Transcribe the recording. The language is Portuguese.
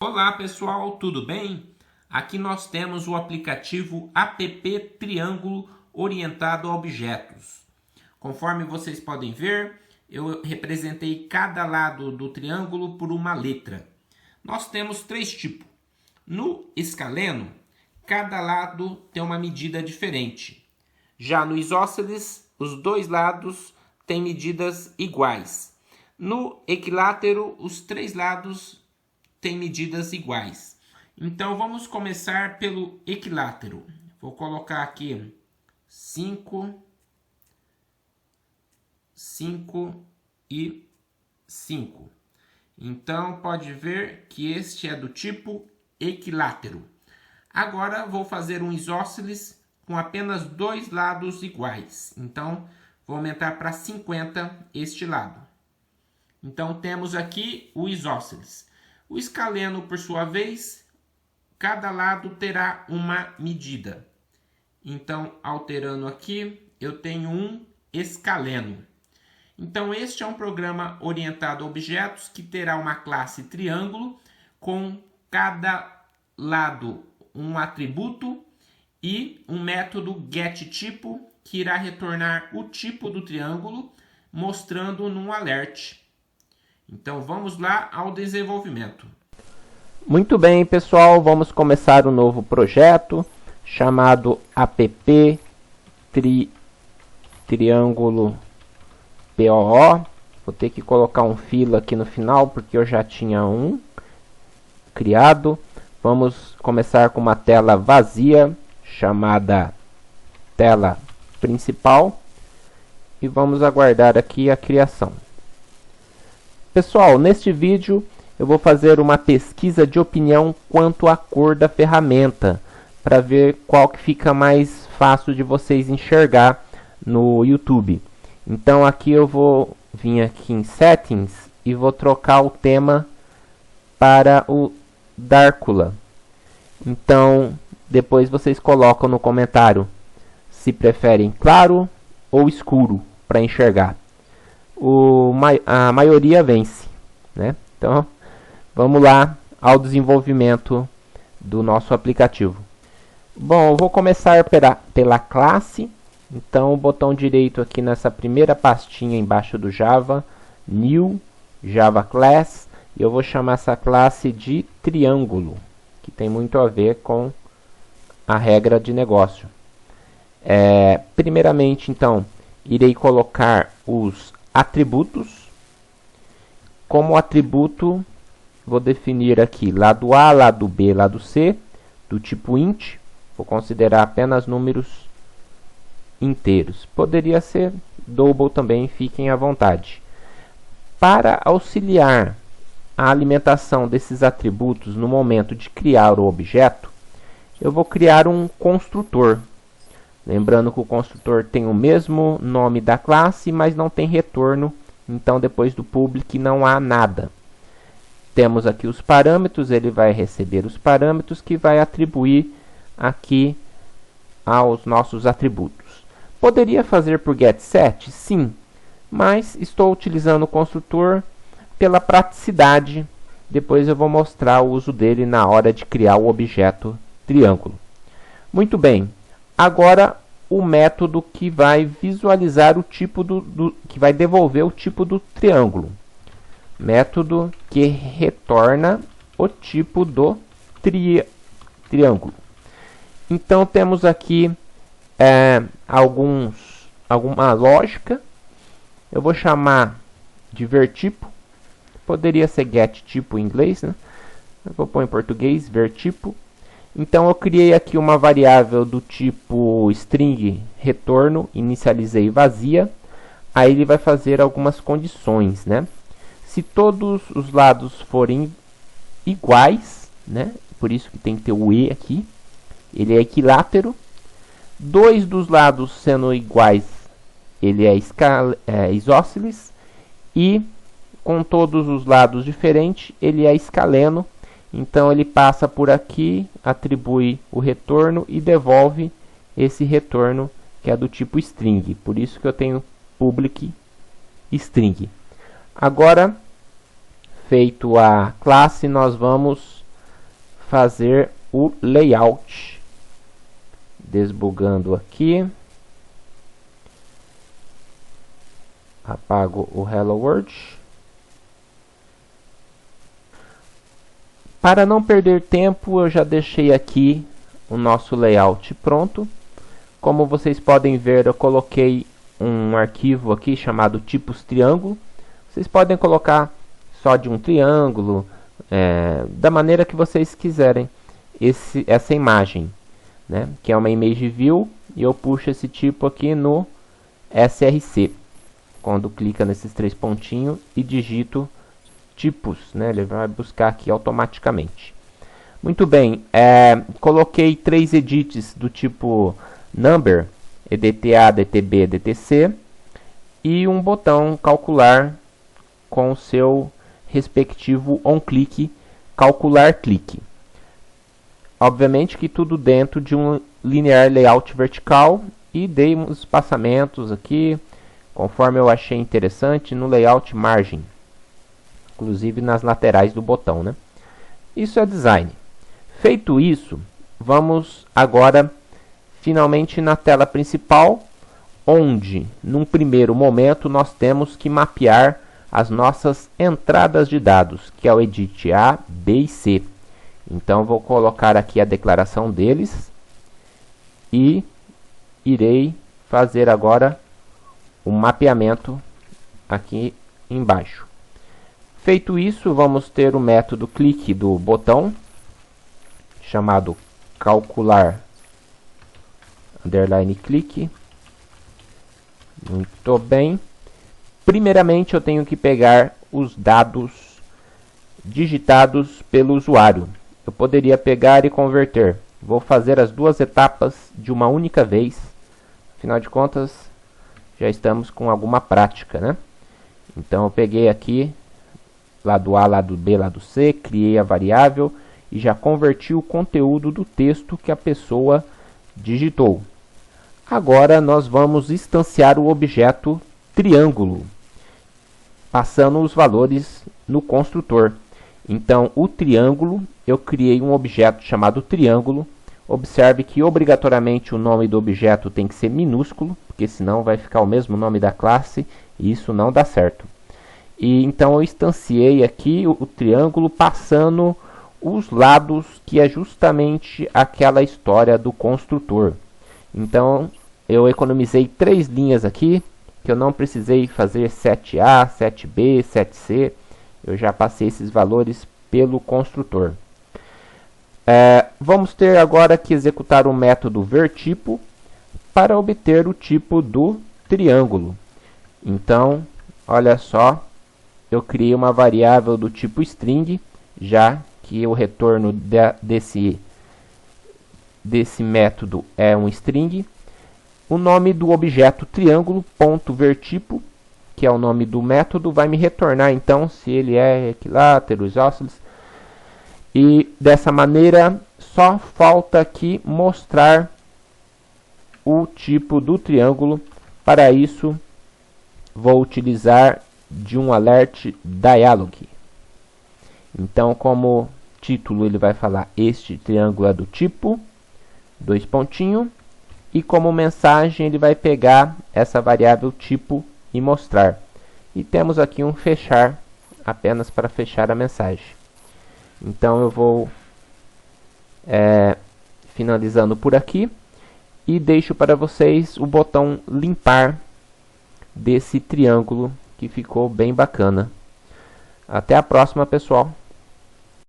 Olá pessoal, tudo bem? Aqui nós temos o aplicativo app Triângulo orientado a objetos. Conforme vocês podem ver, eu representei cada lado do triângulo por uma letra. Nós temos três tipos. No escaleno, cada lado tem uma medida diferente. Já no isósceles, os dois lados têm medidas iguais. No equilátero, os três lados têm medidas iguais. Então vamos começar pelo equilátero. Vou colocar aqui 5, 5 e 5. Então pode ver que este é do tipo equilátero. Agora vou fazer um isósceles com apenas dois lados iguais. Então vou aumentar para 50 este lado. Então temos aqui o isósceles. O escaleno, por sua vez, cada lado terá uma medida. Então, alterando aqui, eu tenho um escaleno. Então, este é um programa orientado a objetos que terá uma classe triângulo com cada lado um atributo e um método getTypo que irá retornar o tipo do triângulo, mostrando num alert. Então vamos lá ao desenvolvimento. Muito bem, pessoal, vamos começar um novo projeto chamado app Triângulo POO. Vou ter que colocar um fila aqui no final porque eu já tinha um criado. Vamos começar com uma tela vazia chamada tela principal e vamos aguardar aqui a criação. Pessoal, neste vídeo eu vou fazer uma pesquisa de opinião quanto à cor da ferramenta, para ver qual que fica mais fácil de vocês enxergar no YouTube. Então aqui eu vou vir aqui em Settings e vou trocar o tema para o Darkula. Então depois vocês colocam no comentário se preferem claro ou escuro para enxergar. A maioria vence, né? Então vamos lá ao desenvolvimento do nosso aplicativo. Bom, eu vou começar pela classe. Então o botão direito aqui nessa primeira pastinha embaixo do Java, New Java Class, e eu vou chamar essa classe de triângulo, que tem muito a ver com a regra de negócio. Primeiramente, então, irei colocar os atributos. Como atributo, vou definir aqui lado A, lado B, lado C, do tipo int. Vou considerar apenas números inteiros. Poderia ser double também, fiquem à vontade. Para auxiliar a alimentação desses atributos no momento de criar o objeto, eu vou criar um construtor. Lembrando que o construtor tem o mesmo nome da classe, mas não tem retorno. Então, depois do public não há nada. Temos aqui os parâmetros, ele vai receber os parâmetros que vai atribuir aqui aos nossos atributos. Poderia fazer por getSet? Sim, mas estou utilizando o construtor pela praticidade. Depois eu vou mostrar o uso dele na hora de criar o objeto triângulo. Muito bem. Agora o método que vai visualizar o tipo que vai devolver o tipo do triângulo. Método que retorna o tipo do triângulo. Então temos aqui alguma lógica. Eu vou chamar de vertipo. Poderia ser getTypo em inglês, né? Eu vou pôr em português, vertipo. Então eu criei aqui uma variável do tipo string retorno, inicializei vazia. Aí ele vai fazer algumas condições, né? Se todos os lados forem iguais, né? Por isso que tem que ter o E aqui. Ele é equilátero. Dois dos lados sendo iguais, ele é isósceles. E com todos os lados diferentes, ele é escaleno. Então ele passa por aqui, atribui o retorno e devolve esse retorno que é do tipo string. Por isso que eu tenho public string. Agora, feito a classe, nós vamos fazer o layout. Desbugando aqui. Apago o Hello World. Para não perder tempo, eu já deixei aqui o nosso layout pronto. Como vocês podem ver, eu coloquei um arquivo aqui chamado tipos triângulo. Vocês podem colocar só de um triângulo, da maneira que vocês quiserem essa imagem, né? Que é uma image view, e eu puxo esse tipo aqui no src. Quando clica nesses 3 pontinhos e digito tipos, né? Ele vai buscar aqui automaticamente. Muito bem, coloquei 3 edits do tipo number, edta, edtb, edtc, e um botão calcular com o seu respectivo on-click, calcular clique. Obviamente que tudo dentro de um linear layout vertical, e dei uns espaçamentos aqui, conforme eu achei interessante, no layout margem, inclusive nas laterais do botão, né? Isso é design. Feito isso, vamos agora finalmente na tela principal, onde num primeiro momento nós temos que mapear as nossas entradas de dados, que é o edit A, B e C. Então vou colocar aqui a declaração deles e irei fazer agora o mapeamento aqui embaixo. Feito isso, vamos ter o método clique do botão, chamado calcular underline clique. Muito bem. Primeiramente eu tenho que pegar os dados digitados pelo usuário. Eu poderia pegar e converter. Vou fazer as 2 etapas de uma única vez. Afinal de contas, já estamos com alguma prática, né? Então eu peguei aqui lado A, lado B, lado C, criei a variável e já converti o conteúdo do texto que a pessoa digitou. Agora nós vamos instanciar o objeto triângulo, passando os valores no construtor. Então o triângulo, eu criei um objeto chamado triângulo. Observe que obrigatoriamente o nome do objeto tem que ser minúsculo, porque senão vai ficar o mesmo nome da classe e isso não dá certo. E então eu instanciei aqui o triângulo passando os lados, que é justamente aquela história do construtor. Então eu economizei 3 linhas aqui, que eu não precisei fazer 7A, 7B, 7C. Eu já passei esses valores pelo construtor. Vamos ter agora que executar o método vertipo para obter o tipo do triângulo. Então, olha só, eu criei uma variável do tipo string, já que o retorno desse método é um string. O nome do objeto triângulo.vertipo, que é o nome do método, vai me retornar então se ele é equilátero, isósceles. E dessa maneira só falta aqui mostrar o tipo do triângulo. Para isso vou utilizar de um alert dialog. Então, como título, ele vai falar este triângulo é do tipo, 2 pontinhos, e como mensagem ele vai pegar essa variável tipo e mostrar. E temos aqui um fechar, apenas para fechar a mensagem. Então eu vou finalizando por aqui e deixo para vocês o botão limpar desse triângulo, que ficou bem bacana. Até a próxima, pessoal.